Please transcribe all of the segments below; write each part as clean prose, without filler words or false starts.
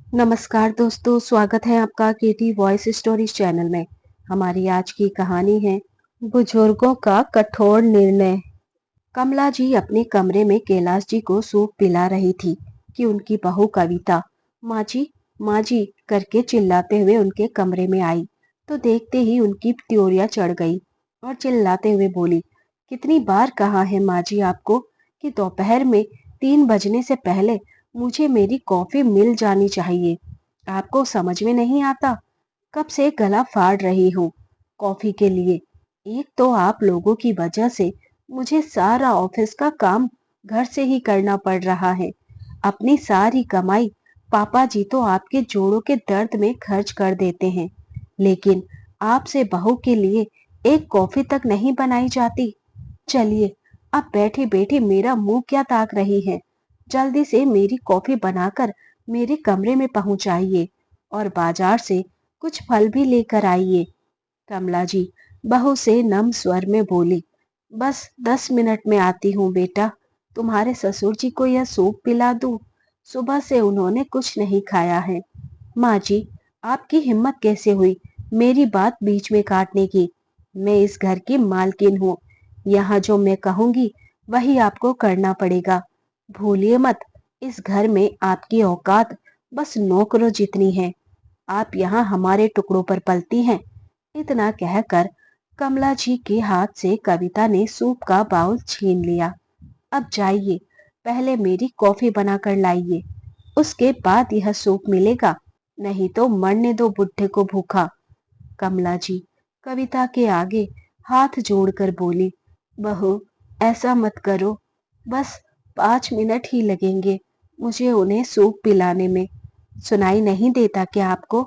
नमस्कार दोस्तों, स्वागत है आपका केटी वॉइस स्टोरीज चैनल में। हमारी आज की कहानी है बुजुर्गों का कठोर निर्णय। कमला जी अपने कमरे में कैलाश जी को सूप पिला रही थी कि उनकी बहू कविता माँ जी करके चिल्लाते हुए उनके कमरे में आई। तो देखते ही उनकी त्योरियां चढ़ गई और चिल्लाते हुए बोली, कितनी बार कहा है माँ जी आपको कि दोपहर में 3 बजने से पहले मुझे मेरी कॉफी मिल जानी चाहिए। आपको समझ में नहीं आता? कब से गला फाड़ रही हूँ कॉफी के लिए। एक तो आप लोगों की वजह से मुझे सारा ऑफिस का काम घर से ही करना पड़ रहा है। अपनी सारी कमाई पापा जी तो आपके जोड़ों के दर्द में खर्च कर देते हैं, लेकिन आपसे बहू के लिए एक कॉफी तक नहीं बनाई जाती। चलिए, अब बैठे बैठे मेरा मुंह क्या ताक रही है? जल्दी से मेरी कॉफी बनाकर मेरे कमरे में पहुंचाइए और बाजार से कुछ फल भी लेकर आइए। कमला जी बहू से नम स्वर में बोली, बस 10 मिनट में आती हूँ बेटा। तुम्हारे ससुर जी को यह सूप पिला दूं? सुबह से उन्होंने कुछ नहीं खाया है। माँ जी, आपकी हिम्मत कैसे हुई मेरी बात बीच में काटने की? मैं इस घर की मालकिन हूँ। यहाँ जो मैं कहूंगी वही आपको करना पड़ेगा। भूलिए मत, इस घर में आपकी औकात बस नौकरों जितनी है। आप यहाँ हमारे टुकड़ों पर पलती हैं। इतना कहकर कमला जी के हाथ से कविता ने सूप का बाउल छीन लिया। अब जाइए, पहले मेरी कॉफी बनाकर लाइए, उसके बाद यह सूप मिलेगा। नहीं तो मरने दो बुड्ढे को भूखा। कमला जी कविता के आगे हाथ जोड़कर बोली, बहू ऐसा मत करो। बस 5 मिनट ही लगेंगे मुझे उन्हें सूप पिलाने में। सुनाई नहीं देता क्या आपको?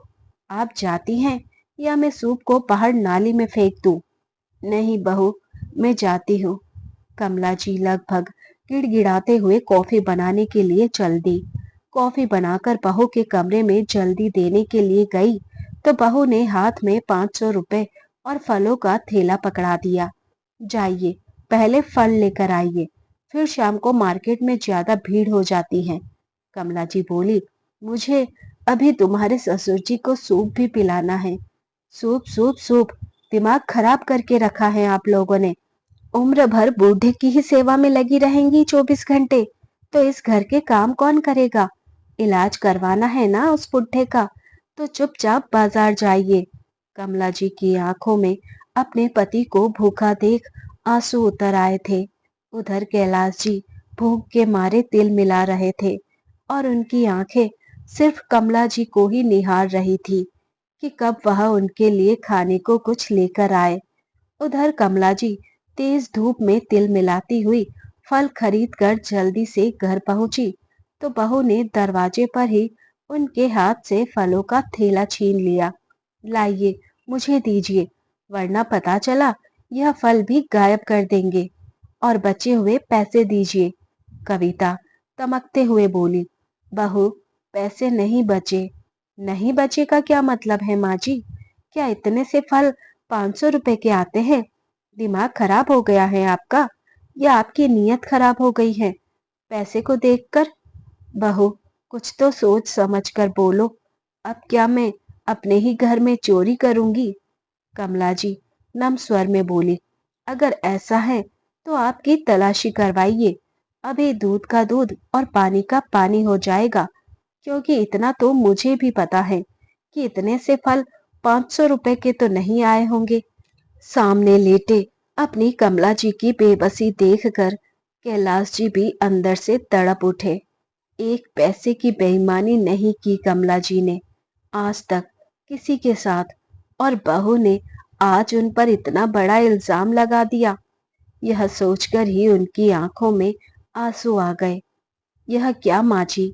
आप जाती हैं या मैं सूप को बाहर नाली में फेंक दूं? नहीं बहू, मैं जाती हूँ। कमला जी लगभग गिड़गिड़ाते हुए कॉफी बनाने के लिए चल दी। कॉफी बनाकर बहू के कमरे में जल्दी देने के लिए गई तो बहू ने हाथ में 500 रुपए और फलों का थैला पकड़ा दिया। जाइए, पहले फल लेकर आइए, फिर शाम को मार्केट में ज्यादा भीड़ हो जाती है। कमला जी बोली, मुझे अभी तुम्हारे ससुर जी को सूप भी पिलाना है। सूप सूप सूप, दिमाग खराब करके रखा है आप लोगों ने। उम्र भर बूढ़े की ही सेवा में लगी रहेंगी 24 घंटे, तो इस घर के काम कौन करेगा? इलाज करवाना है ना उस बुढ़े का, तो चुपचाप बाजार जाइए। कमला जी की आंखों में अपने पति को भूखा देख आंसू उतर आए थे। उधर कैलाश जी भूख के मारे तिल मिला रहे थे और उनकी आंखें सिर्फ कमला जी को ही निहार रही थी कि कब वह उनके लिए खाने को कुछ लेकर आए। उधर कमला जी तेज धूप में तिल मिलाती हुई फल खरीद कर जल्दी से घर पहुंची तो बहू ने दरवाजे पर ही उनके हाथ से फलों का थैला छीन लिया। लाइए, मुझे दीजिए, वरना पता चला यह फल भी गायब कर देंगे। और बचे हुए पैसे दीजिए। कविता तमकते हुए बोली, बहू पैसे नहीं बचे। नहीं बचे का क्या मतलब है माँ जी? क्या इतने से फल 500 रुपए के आते हैं? दिमाग खराब हो गया है आपका, या आपकी नीयत खराब हो गई है पैसे को देखकर? बहू कुछ तो सोच समझ कर बोलो। अब क्या मैं अपने ही घर में चोरी करूंगी? कमला जी नम स्वर में बोली, अगर ऐसा है तो आपकी तलाशी करवाइए। अभी दूध का दूध और पानी का पानी हो जाएगा, क्योंकि इतना तो मुझे भी पता है कि इतने से फल 500 रुपए के तो नहीं आए होंगे। सामने लेटे अपनी कमला जी की बेबसी देखकर कैलाश जी भी अंदर से तड़प उठे। एक पैसे की बेईमानी नहीं की कमला जी ने आज तक किसी के साथ, और बहू ने आज उन पर इतना बड़ा इल्जाम लगा दिया। यह सोचकर ही उनकी आंखों में आंसू आ गए। यह क्या माँ जी?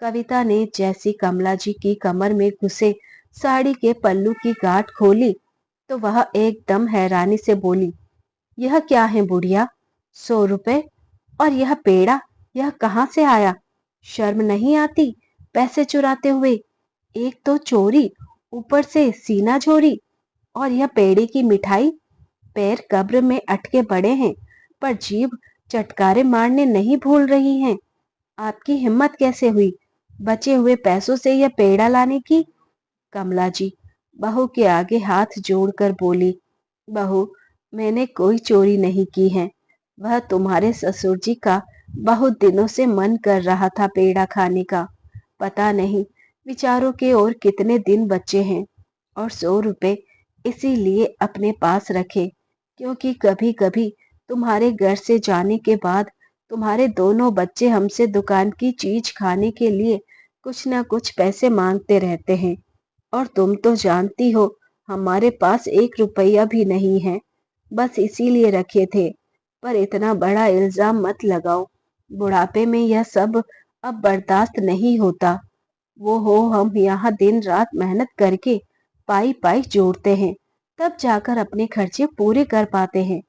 कविता ने जैसी कमला जी की कमर में घुसे साड़ी के पल्लू की गांठ खोली तो वह एकदम हैरानी से बोली, यह क्या है बुढ़िया? 100 रुपए? और यह पेड़ा, यह कहाँ से आया? शर्म नहीं आती पैसे चुराते हुए? एक तो चोरी, ऊपर से सीना चोरी, और यह पेड़े की मिठाई। पैर कब्र में अटके पड़े हैं पर जीभ चटकारे मारने नहीं भूल रही हैं। आपकी हिम्मत कैसे हुई बचे हुए पैसों से यह पेड़ा लाने की? कमला जी बहू के आगे हाथ जोड़कर बोली, बहू, मैंने कोई चोरी नहीं की है। वह तुम्हारे ससुर जी का बहुत दिनों से मन कर रहा था पेड़ा खाने का। पता नहीं बेचारों के और कितने दिन बचे हैं। और 100 रुपए इसीलिए अपने पास रखे, क्योंकि कभी कभी तुम्हारे घर से जाने के बाद तुम्हारे दोनों बच्चे हमसे दुकान की चीज खाने के लिए कुछ ना कुछ पैसे मांगते रहते हैं। और तुम तो जानती हो हमारे पास 1 रुपया भी नहीं है। बस इसीलिए रखे थे। पर इतना बड़ा इल्जाम मत लगाओ। बुढ़ापे में यह सब अब बर्दाश्त नहीं होता। वो हो हम यहाँ दिन रात मेहनत करके पाई पाई जोड़ते हैं, तब जाकर अपने खर्चे पूरे कर पाते हैं।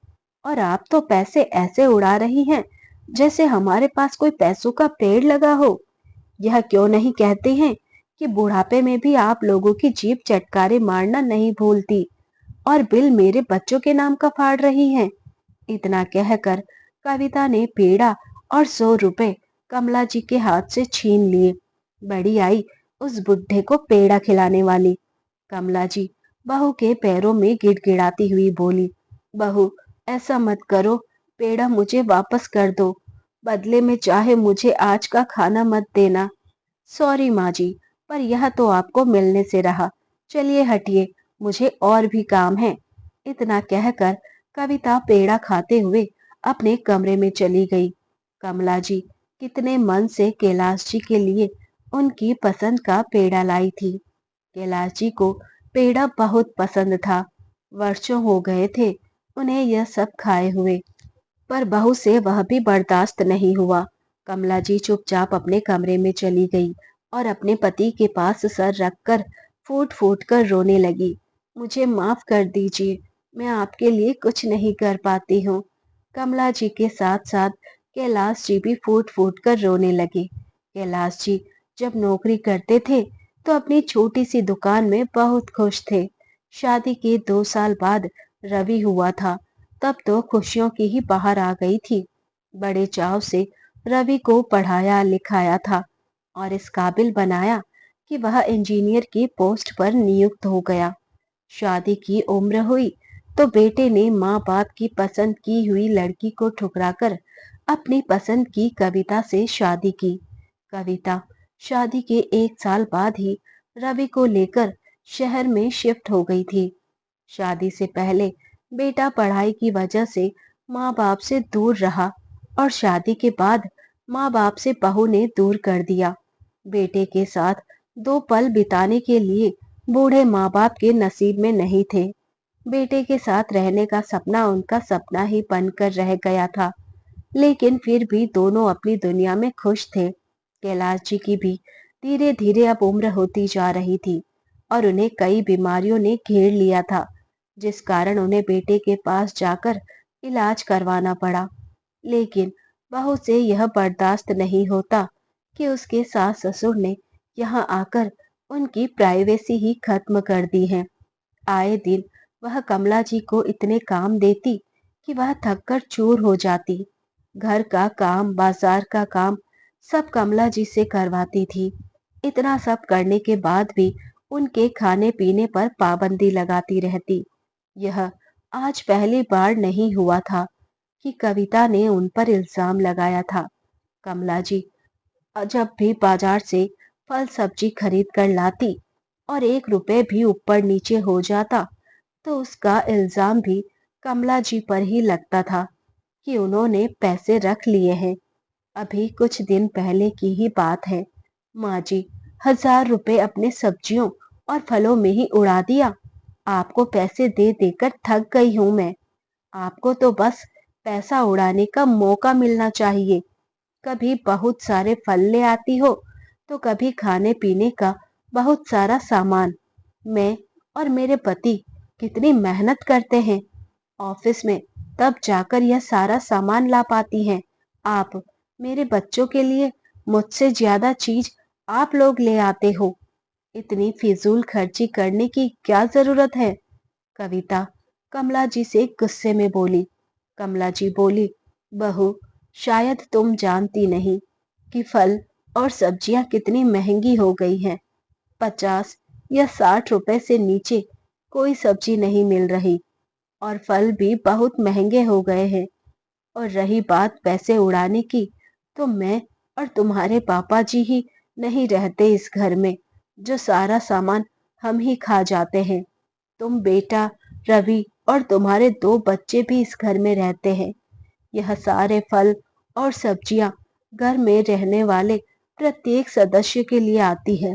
और आप तो पैसे ऐसे उड़ा रही हैं जैसे हमारे पास कोई पैसों का पेड़ लगा हो। यह क्यों नहीं कहते हैं कि बुढ़ापे में भी आप लोगों की जीभ चटकारे मारना नहीं भूलती, और बिल मेरे बच्चों के नाम का फाड़ रही हैं। इतना कहकर कविता ने पेड़ा और 100 रुपए कमला जी के हाथ से छीन लिए। बड़ी आई उस बुढ़े को पेड़ा खिलाने वाली। कमला जी बहू के पैरों में गिड़गिड़ाती हुई बोली, बहू, ऐसा मत करो। पेड़ा मुझे वापस कर दो। बदले में चाहे मुझे आज का खाना मत देना। सॉरी माँ जी, पर यह तो आपको मिलने से रहा। चलिए हटिए, मुझे और भी काम है। इतना कहकर कविता पेड़ा खाते हुए अपने कमरे में चली गई। कमला जी कितने मन से कैलाश जी के लिए उनकी पसंद का पेड़ा लाई थी। कैलाश जी को पेड़ा बहुत पसंद था। वर्षों हो गए थे उन्हें यह सब खाए हुए, पर बहू से वह भी बर्दाश्त नहीं हुआ। कमला जी चुपचाप अपने कमरे में चली गई और अपने पति के पास सर रखकर फूट फूट कर रोने लगी। मुझे माफ कर दीजिए, मैं आपके लिए कुछ नहीं कर पाती हूँ। कमला जी के साथ साथ कैलाश जी भी फूट फूट कर रोने लगे। कैलाश जी जब नौकरी करते थे तो अपनी छोटी सी दुकान में बहुत खुश थे। शादी के 2 साल बाद रवि हुआ था, तब तो खुशियों की ही बाहर आ गई थी। बड़े चाव से रवि को पढ़ाया लिखाया था और इस काबिल बनाया कि वह इंजीनियर की पोस्ट पर नियुक्त हो गया। शादी की उम्र हुई तो बेटे ने माँ बाप की पसंद की हुई लड़की को ठुकराकर अपनी पसंद की कविता से शादी की। कविता शादी के 1 साल बाद ही रवि को लेकर शहर में शिफ्ट हो गई थी। शादी से पहले बेटा पढ़ाई की वजह से माँ बाप से दूर रहा, और शादी के बाद माँ बाप से बहू ने दूर कर दिया। बेटे के साथ 2 पल बिताने के लिए बूढ़े माँ बाप के नसीब में नहीं थे। बेटे के साथ रहने का सपना उनका सपना ही बनकर रह गया था। लेकिन फिर भी दोनों अपनी दुनिया में खुश थे। कैलाश जी की भी धीरे धीरे अब उम्र होती जा रही थी और उन्हें कई बीमारियों ने घेर लिया था, जिस कारण उन्हें बेटे के पास जाकर इलाज करवाना पड़ा। लेकिन बहू से यह बर्दाश्त नहीं होता कि उसके सास ससुर ने यहाँ आकर उनकी प्राइवेसी ही खत्म कर दी है। आए दिन वह कमला जी को इतने काम देती कि वह थककर चूर हो जाती। घर का काम, बाजार का काम सब कमला जी से करवाती थी। इतना सब करने के बाद भी उनके खाने पीने पर पाबंदी लगाती रहती। यह आज पहली बार नहीं हुआ था कि कविता ने उन पर इल्जाम लगाया था। कमला जी जब भी बाजार से फल सब्जी खरीद कर लाती और 1 रुपए भी ऊपर नीचे हो जाता तो उसका इल्जाम भी कमला जी पर ही लगता था कि उन्होंने पैसे रख लिए हैं। अभी कुछ दिन पहले की ही बात है। माँ जी 1000 रुपए अपने सब्जियों और फलों में ही उड़ा दिया। आपको पैसे दे देकर थक गई हूं मैं। आपको तो बस पैसा उड़ाने का मौका मिलना चाहिए। कभी बहुत सारे फल ले आती हो तो कभी खाने पीने का बहुत सारा सामान। मैं और मेरे पति कितनी मेहनत करते हैं ऑफिस में, तब जाकर यह सारा सामान ला पाती हैं। आप मेरे बच्चों के लिए मुझसे ज्यादा चीज आप लोग ले आते हो। इतनी फिजूल खर्ची करने की क्या जरूरत है? कविता कमला जी से गुस्से में बोली। कमला जी बोली, बहू, शायद तुम जानती नहीं कि फल और सब्जियां कितनी महंगी हो गई हैं। 50 या 60 रुपए से नीचे कोई सब्जी नहीं मिल रही और फल भी बहुत महंगे हो गए हैं। और रही बात पैसे उड़ाने की, तो मैं और तुम्हारे पापा जी ही नहीं रहते इस घर में, जो सारा सामान हम ही खा जाते हैं। तुम, बेटा, रवि और तुम्हारे 2 बच्चे भी इस घर में रहते हैं। यह सारे फल और सब्जियां घर में रहने वाले प्रत्येक सदस्य के लिए आती है,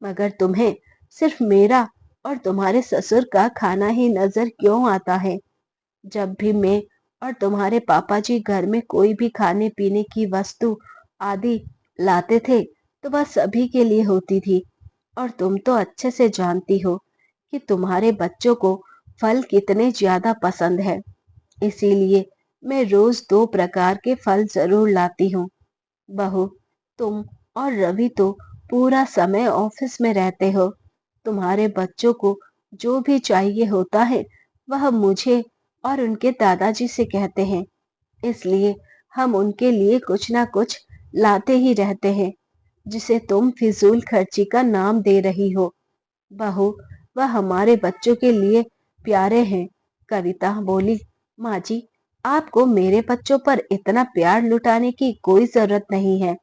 मगर तुम्हें सिर्फ मेरा और तुम्हारे ससुर का खाना ही नजर क्यों आता है? जब भी मैं और तुम्हारे पापा जी घर में कोई भी खाने पीने की वस्तु आदि लाते थे, तो वह सभी के लिए होती थी। और तुम तो अच्छे से जानती हो कि तुम्हारे बच्चों को फल कितने ज्यादा पसंद है। इसीलिए मैं रोज 2 प्रकार के फल जरूर लाती हूँ। बहू, तुम और रवि तो पूरा समय ऑफिस में रहते हो। तुम्हारे बच्चों को जो भी चाहिए होता है वह मुझे और उनके दादाजी से कहते हैं। इसलिए हम उनके लिए कुछ ना कुछ लाते ही रहते हैं, जिसे तुम फिजूल खर्ची का नाम दे रही हो। बहू, वह हमारे बच्चों के लिए प्यारे हैं। कविता बोली, माँ जी, आपको मेरे बच्चों पर इतना प्यार लुटाने की कोई जरूरत नहीं है।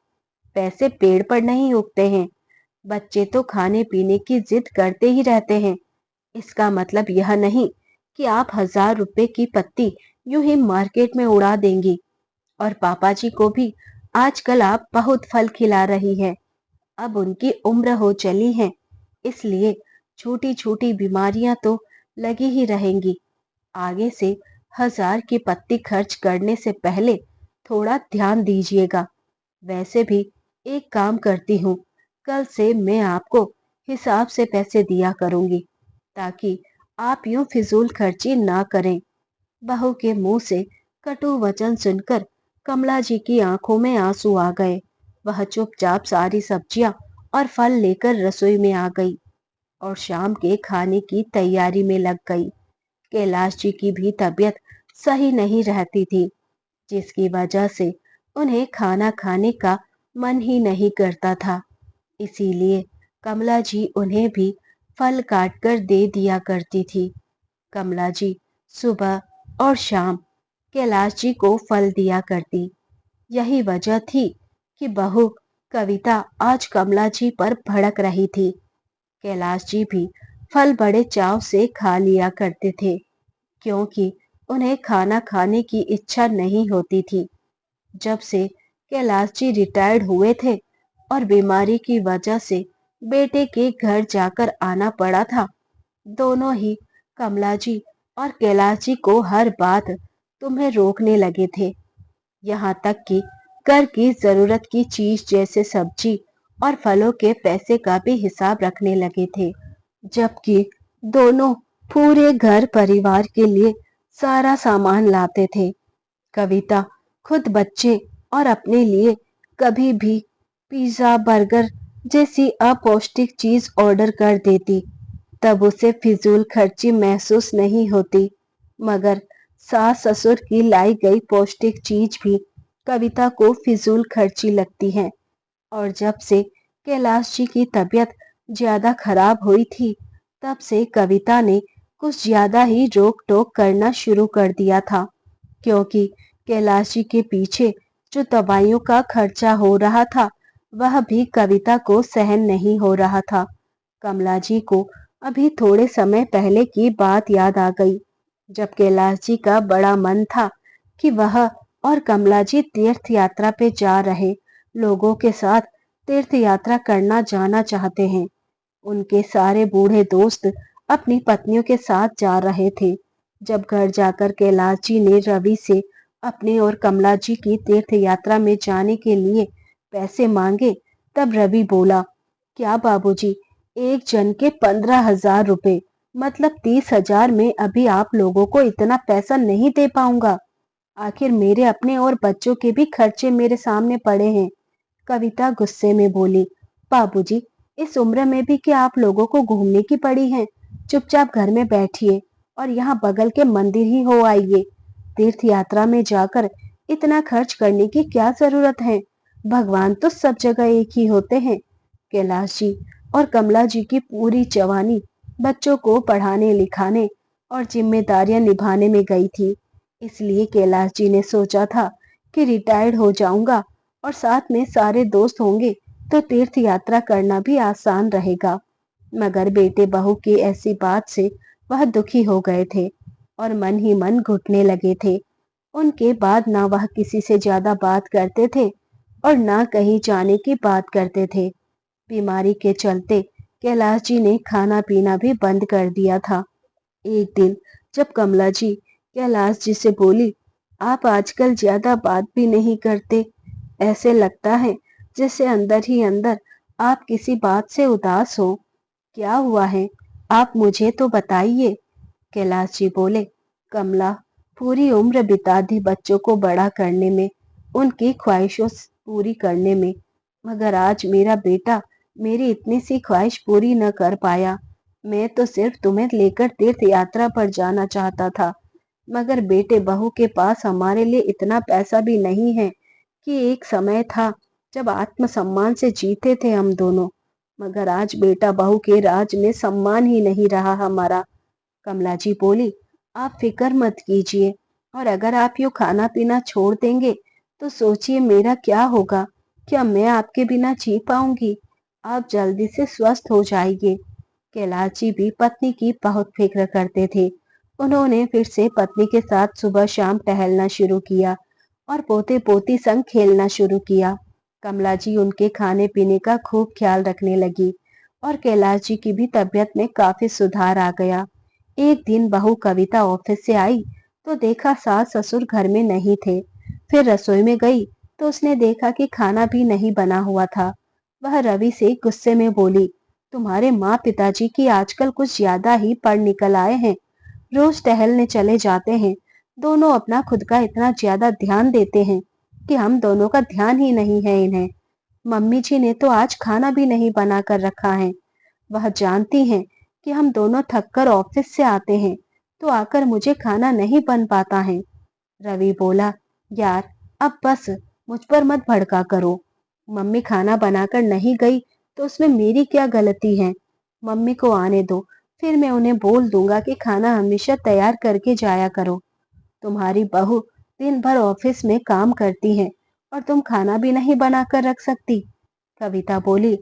पैसे पेड़ पर नहीं उगते हैं। बच्चे तो खाने पीने की जिद करते ही रहते हैं। इसका मतलब यह नहीं कि आप 1000 रुपए की पत्ती यूं ही मार्केट में उड़ा देंगी। और पापा जी को भी आजकल आप बहुत फल खिला रही है। अब उनकी उम्र हो चली है, इसलिए छोटी छोटी बीमारियां तो लगी ही रहेंगी। आगे से 1000 की पत्ती खर्च करने से पहले थोड़ा ध्यान दीजिएगा। वैसे भी एक काम करती हूँ, कल से मैं आपको हिसाब से पैसे दिया करूंगी, ताकि आप यूं फिजूल खर्ची ना करें। बहू के मुंह से कटु वचन सुनकर कमला जी की आंखों में आंसू आ गए। वह चुपचाप सारी सब्जियां और फल लेकर रसोई में आ गई और शाम के खाने की तैयारी में लग गई। कैलाश जी की भी तबीयत सही नहीं रहती थी, जिसकी वजह से उन्हें खाना खाने का मन ही नहीं करता था। इसीलिए कमला जी उन्हें भी फल काट कर दे दिया करती थी। कमला जी सुबह और शाम कैलाश जी को फल दिया करती। यही वजह थी कि बहू कविता आज कमला जी पर भड़क रही थी। कैलाश जी भी फल बड़े चाव से खा लिया करते थे, क्योंकि उन्हें खाना खाने की इच्छा नहीं होती थी। जब से कैलाश जी रिटायर्ड हुए थे और बीमारी की वजह से बेटे के घर जाकर आना पड़ा था, दोनों ही कमला जी और कैलाश जी को हर बात तुम्हें रोकने लगे थे। यहाँ तक कि घर की जरूरत की चीज जैसे सब्जी और फलों के पैसे का भी हिसाब रखने लगे थे, जबकि दोनों पूरे घर परिवार के लिए सारा सामान लाते थे। कविता खुद बच्चे और अपने लिए कभी भी पिज्जा, बर्गर जैसी अपौष्टिक चीज ऑर्डर कर देती, तब उसे फिजूल खर्ची महसूस नहीं होती। मगर सास ससुर की लाई गई पौष्टिक चीज भी कविता को फिजूल खर्ची लगती है। और जब से कैलाश जी की तबीयत ज्यादा खराब हुई थी, तब से कविता ने कुछ ज्यादा ही रोक टोक करना शुरू कर दिया था, क्योंकि कैलाश जी के पीछे जो दवाइयों का खर्चा हो रहा था, वह भी कविता को सहन नहीं हो रहा था। कमला जी को अभी थोड़े समय पहले की बात याद आ गई, जब कैलाश जी का बड़ा मन था कि वह और कमला जी तीर्थ यात्रा पे जा रहे लोगों के साथ तीर्थ यात्रा करना जाना चाहते हैं। उनके सारे बूढ़े दोस्त अपनी पत्नियों के साथ जा रहे थे। जब घर जाकर कैलाश जी ने रवि से अपने और कमला जी की तीर्थ यात्रा में जाने के लिए पैसे मांगे, तब रवि बोला, क्या बाबूजी, एक जन के 15,000 रुपए, मतलब 30,000 में अभी आप लोगों को इतना पैसा नहीं दे पाऊंगा। आखिर मेरे अपने और बच्चों के भी खर्चे मेरे सामने पड़े हैं। कविता गुस्से में बोली, बाबूजी, इस उम्र में भी क्या आप लोगों को घूमने की पड़ी है? चुपचाप घर में बैठिए और यहाँ बगल के मंदिर ही हो आइए। तीर्थ यात्रा में जाकर इतना खर्च करने की क्या जरूरत है? भगवान तो सब जगह एक ही होते हैं। कैलाश जी और कमला जी की पूरी जवानी बच्चों को पढ़ाने लिखाने और जिम्मेदारियां निभाने में गई थी। इसलिए कैलाश जी ने सोचा था कि रिटायर्ड हो जाऊंगा और साथ में सारे दोस्त होंगे तो तीर्थ यात्रा करना भी आसान रहेगा। मगर बेटे बहू की ऐसी बात से वह दुखी हो गए थे और मन ही मन घुटने लगे थे। उनके बाद ना वह किसी से ज्यादा बात करते थे और ना कहीं जाने की बात करते थे। बीमारी के चलते कैलाश जी ने खाना पीना भी बंद कर दिया था। एक दिन जब कमला जी कैलाश जी से बोली, आप आजकल ज्यादा बात भी नहीं करते, ऐसे लगता है जैसे अंदर ही अंदर आप किसी बात से उदास हो। क्या हुआ है, आप मुझे तो बताइए। कैलाश जी बोले, कमला पूरी उम्र बिता दी बच्चों को बड़ा करने में, उनकी ख्वाहिशों पूरी करने में, मगर आज मेरा बेटा मेरी इतनी सी ख्वाहिश पूरी न कर पाया। मैं तो सिर्फ तुम्हें लेकर तीर्थ यात्रा पर जाना चाहता था, मगर बेटे बहू के पास हमारे लिए इतना पैसा भी नहीं है कि एक समय था जब आत्मसम्मान से जीते थे हम दोनों, मगर आज बेटा बहू के राज में सम्मान ही नहीं रहा हमारा। कमला जी बोली, आप फिक्र मत कीजिए, और अगर आप यूँ खाना पीना छोड़ देंगे तो सोचिए मेरा क्या होगा। क्या मैं आपके बिना जी पाऊंगी? आप जल्दी से स्वस्थ हो जाइए। कैलाश जी भी पत्नी की बहुत फिक्र करते थे। उन्होंने फिर से पत्नी के साथ सुबह शाम टहलना शुरू किया और पोते पोती संग खेलना शुरू किया। कमला जी उनके खाने पीने का खूब ख्याल रखने लगी और कैलाश जी की भी तबीयत में काफी सुधार आ गया। एक दिन बहू कविता ऑफिस से आई तो देखा सास ससुर घर में नहीं थे। फिर रसोई में गई तो उसने देखा कि खाना भी नहीं बना हुआ था। वह रवि से गुस्से में बोली, तुम्हारे माँ पिताजी की आजकल कुछ ज्यादा ही पढ़ निकल आए हैं, रोज टहलने चले जाते हैं, दोनों अपना खुद का इतना ज्यादा ध्यान देते हैं कि हम दोनों का ध्यान ही नहीं है इन्हें। मम्मी जी ने तो आज खाना भी नहीं बना कर रखा है। वह जानती हैं कि हम दोनों थक कर ऑफिस से आते हैं तो आकर मुझे खाना नहीं बन पाता है। रवि बोला, यार अब बस, मुझ पर मत भड़का करो। मम्मी खाना बनाकर नहीं गई तो उसमें मेरी क्या गलती है? मम्मी को आने दो, फिर मैं उन्हें बोल दूंगा कि खाना हमेशा तैयार करके जाया करो। तुम्हारी बहू दिन भर ऑफिस में काम करती है और तुम खाना भी नहीं बनाकर रख सकती। कविता बोली,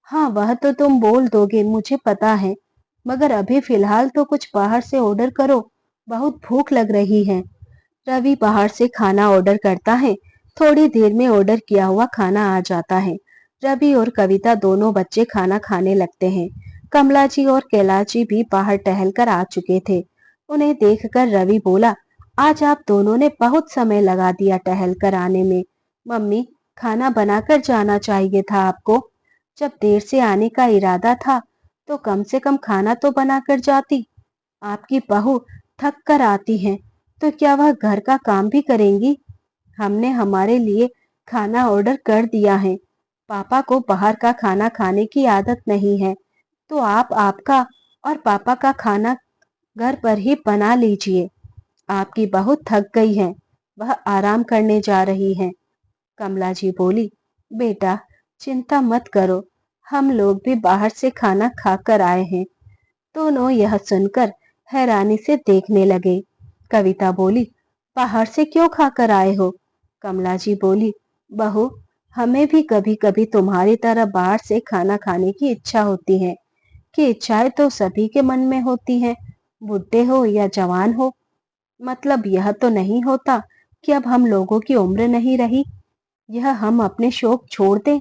हाँ वह तो तुम बोल दोगे मुझे पता है, मगर अभी फिलहाल तो कुछ बाहर से ऑर्डर करो, बहुत भूख लग रही है। रवि बाहर से खाना ऑर्डर करता है। थोड़ी देर में ऑर्डर किया हुआ खाना आ जाता है। रवि और कविता दोनों बच्चे खाना खाने लगते हैं। कमला जी और कैलाश जी भी बाहर टहलकर आ चुके थे। उन्हें देखकर रवि बोला, आज आप दोनों ने बहुत समय लगा दिया टहलकर आने में। मम्मी, खाना बनाकर जाना चाहिए था आपको। जब देर से आने का इरादा था तो कम से कम खाना तो बनाकर जाती। आपकी बहू थक कर आती है तो क्या वह घर का काम भी करेंगी? हमने हमारे लिए खाना ऑर्डर कर दिया है। पापा को बाहर का खाना खाने की आदत नहीं है, तो आप आपका और पापा का खाना घर पर ही बना लीजिए। आपकी बहू थक गई है, वह आराम करने जा रही है। कमला जी बोली, बेटा चिंता मत करो, हम लोग भी बाहर से खाना खाकर आए हैं। दोनों यह सुनकर हैरानी से देखने लगे। कविता बोली, बाहर से क्यों खाकर आए हो? कमला जी बोली, बहू हमें भी कभी कभी तुम्हारी तरह बाहर से खाना खाने की इच्छा होती है। कि इच्छाएं तो सभी के मन में होती हैं, बुढ़े हो या जवान हो। मतलब यह तो नहीं होता कि अब हम लोगों की उम्र नहीं रही, यह हम अपने शौक छोड़ दें।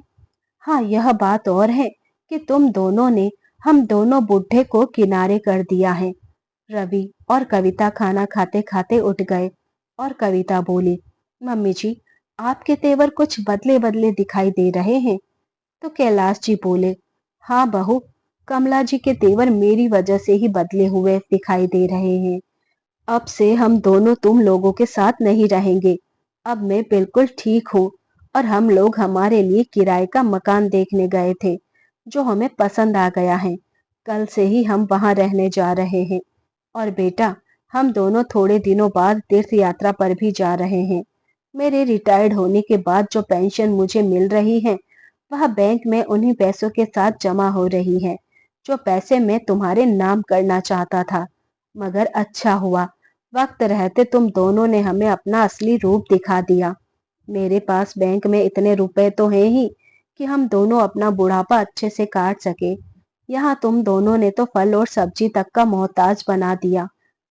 हाँ यह बात और है कि तुम दोनों ने हम दोनों बुढ़े को किनारे कर दिया है। रवि और कविता खाना खाते खाते उठ गए और कविता बोली, मम्मी जी आपके तेवर कुछ बदले बदले दिखाई दे रहे हैं। तो कैलाश जी बोले, हाँ बहू, कमला जी के तेवर मेरी वजह से ही बदले हुए दिखाई दे रहे हैं। अब से हम दोनों तुम लोगों के साथ नहीं रहेंगे। अब मैं बिल्कुल ठीक हूँ और हम लोग हमारे लिए किराए का मकान देखने गए थे जो हमें पसंद आ गया है। कल से ही हम वहां रहने जा रहे हैं। और बेटा हम दोनों थोड़े दिनों बाद तीर्थ यात्रा पर भी जा रहे हैं। मेरे रिटायर्ड होने के बाद जो पेंशन मुझे मिल रही है वह बैंक में उन्हीं पैसों के साथ जमा हो रही है जो पैसे मैं तुम्हारे नाम करना चाहता था। मगर अच्छा हुआ, वक्त रहते तुम दोनों ने हमें अपना असली रूप दिखा दिया। मेरे पास बैंक में इतने रुपए तो हैं ही कि हम दोनों अपना बुढ़ापा अच्छे से काट सके। यहाँ तुम दोनों ने तो फल और सब्जी तक का मोहताज बना दिया।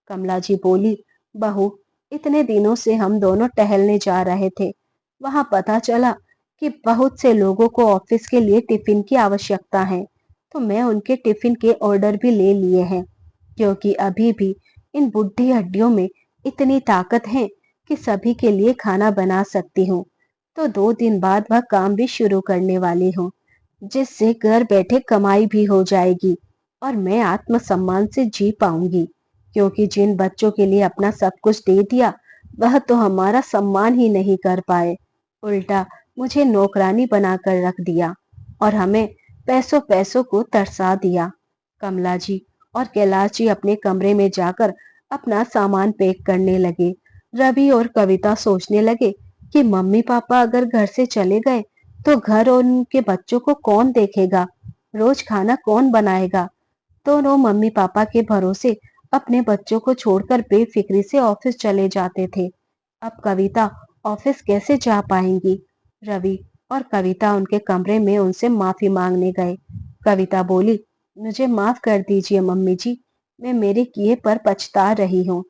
कमला जी बोली, बहू, इतने दिनों से हम दोनों टहलने जा रहे थे। वहां पता चला कि बहुत से लोगों को ऑफिस के लिए टिफिन की आवश्यकता है, तो मैं उनके टिफिन के ऑर्डर भी ले लिए हैं, क्योंकि अभी भी इन बुढ़ी हड्डियों में इतनी ताकत है कि सभी के लिए खाना बना सकती हूँ। तो 2 दिन बाद वह काम भी शुरू करने वाली हूँ, जिससे घर बैठे कमाई भी हो जाएगी और मैं आत्मसम्मान से जी पाऊंगी। क्योंकि जिन बच्चों के लिए अपना सब कुछ दे दिया वह तो हमारा सम्मान ही नहीं कर पाए, उल्टा मुझे नौकरानी बनाकर रख दिया और हमें पैसों पैसों को तरसा दिया। कमला जी और कैलाश जी अपने कमरे में जाकर अपना सामान पैक करने लगे। रवि और कविता सोचने लगे कि मम्मी पापा अगर घर से चले गए तो घर और उनके बच्चों को कौन देखेगा, रोज खाना कौन बनाएगा। दोनों मम्मी पापा के भरोसे अपने बच्चों को छोड़कर बेफिक्री से ऑफिस चले जाते थे। अब कविता ऑफिस कैसे जा पाएंगी। रवि और कविता उनके कमरे में उनसे माफी मांगने गए। कविता बोली, मुझे माफ कर दीजिए मम्मी जी, मैं मेरे किए पर पछता रही हूँ।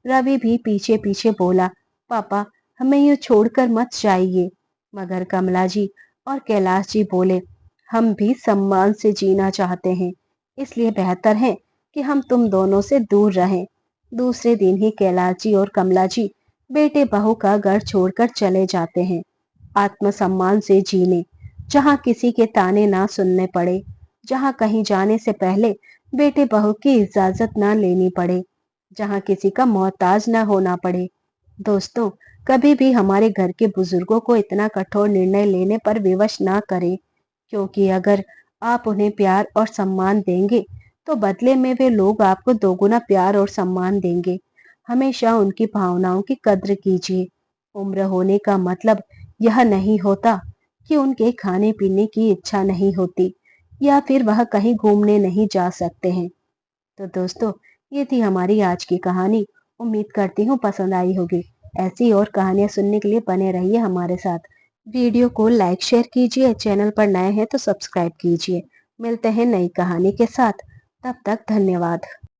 रवि भी पीछे पीछे बोला, पापा हमें यूं छोड़कर मत जाइए। मगर कमला जी और कैलाश जी बोले, हम भी सम्मान से जीना चाहते हैं, इसलिए बेहतर है कि हम तुम दोनों से दूर रहें। दूसरे दिन ही कैलाश जी और कमला जी बेटे बहू का घर छोड़कर चले जाते हैं, आत्मसम्मान से जीने, जहाँ किसी के ताने ना सुनने पड़े, जहाँ कहीं जाने से पहले बेटे बहू की इजाजत ना लेनी पड़े, जहाँ किसी का मोहताज ना होना पड़े। दोस्तों, कभी भी हमारे घर के बुजुर्गों को इतना कठोर निर्णय लेने पर विवश ना करें, क्योंकि अगर आप उन्हें प्यार और सम्मान देंगे तो बदले में वे लोग आपको दोगुना प्यार और सम्मान देंगे। हमेशा उनकी भावनाओं की कद्र कीजिए। उम्र होने का मतलब यह नहीं होता कि उनके खाने पीने की इच्छा नहीं होती या फिर वह कहीं घूमने नहीं जा सकते हैं। तो दोस्तों, ये थी हमारी आज की कहानी। उम्मीद करती हूँ पसंद आई होगी। ऐसी और कहानियां सुनने के लिए बने रहिए हमारे साथ। वीडियो को लाइक शेयर कीजिए, चैनल पर नए हैं तो सब्सक्राइब कीजिए। मिलते हैं नई कहानी के साथ, तब तक धन्यवाद।